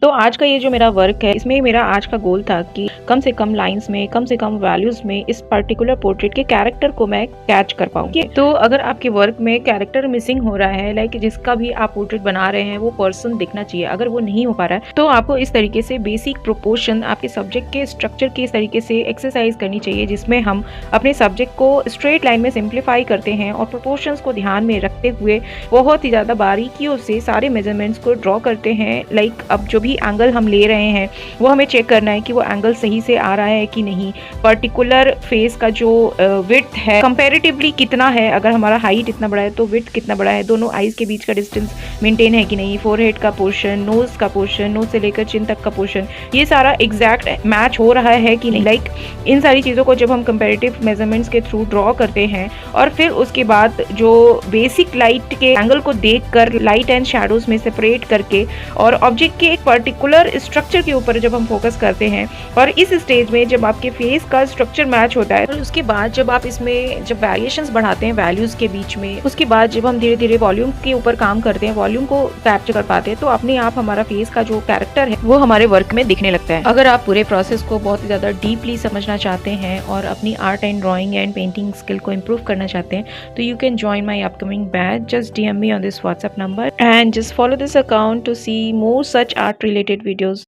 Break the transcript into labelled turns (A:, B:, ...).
A: तो आज का ये जो मेरा वर्क है, इसमें मेरा आज का गोल था कि कम से कम लाइंस में, कम से कम वैल्यूज में इस पर्टिकुलर पोर्ट्रेट के कैरेक्टर को मैं कैच कर पाऊँ। तो अगर आपके वर्क में कैरेक्टर मिसिंग हो रहा है, लाइक जिसका भी आप पोर्ट्रेट बना रहे हैं वो पर्सन दिखना चाहिए, अगर वो नहीं हो पा रहा है तो आपको इस तरीके से बेसिक प्रोपोर्शन आपके सब्जेक्ट के स्ट्रक्चर के इस तरीके से एक्सरसाइज करनी चाहिए, जिसमें हम अपने सब्जेक्ट को स्ट्रेट लाइन में सिंप्लीफाई करते हैं और प्रोपोर्शंस को ध्यान में रखते हुए बहुत ही ज़्यादा बारीकियों से सारे मेजरमेंट्स को ड्रॉ करते हैं। लाइक अब जो भी एंगल हम ले रहे हैं वो हमें चेक करना है कि वो एंगल सही से आ रहा है कि नहीं, पर्टिकुलर फेस का जो विड्थ है कंपैरेटिवली कितना है, अगर हमारा हाइट इतना बड़ा है तो विड्थ कितना बड़ा है, दोनों आईज के बीच का डिस्टेंस मेंटेन है कि नहीं, फोरहेड का पोर्शन, नोज का पोर्शन, नोज से लेकर चिन तक का पोर्शन, ये सारा एग्जैक्ट मैच हो रहा है कि नहीं। लाइक इन सारी चीज़ों को जब हम कंपैरेटिव मेजरमेंट्स के थ्रू ड्रॉ करते हैं और फिर उसके बाद जो बेसिक लाइट के एंगल को देखकर लाइट एंड शैडोज में सेपरेट करके और ऑब्जेक्ट के एक पर्टिकुलर स्ट्रक्चर के ऊपर जब हम फोकस करते हैं और इस स्टेज में जब आपके फेस का स्ट्रक्चर मैच होता है और उसके बाद जब आप इसमें जब वेरिएशंस बढ़ाते हैं वैल्यूज के बीच में, उसके बाद जब हम धीरे धीरे वॉल्यूम के ऊपर काम करते हैं, वॉल्यूम को कैप्चर कर पाते हैं, तो अपने आप हमारा फेस का जो कैरेक्टर है वो हमारे वर्क में दिखने लगता है। अगर आप पूरे प्रोसेस को बहुत ही ज्यादा डीपली समझना चाहते हैं और अपनी art and drawing and painting skill को इम्प्रूव करना चाहते हैं तो you can join my upcoming batch. Just DM me on this WhatsApp number and just follow this account to see more such art related videos.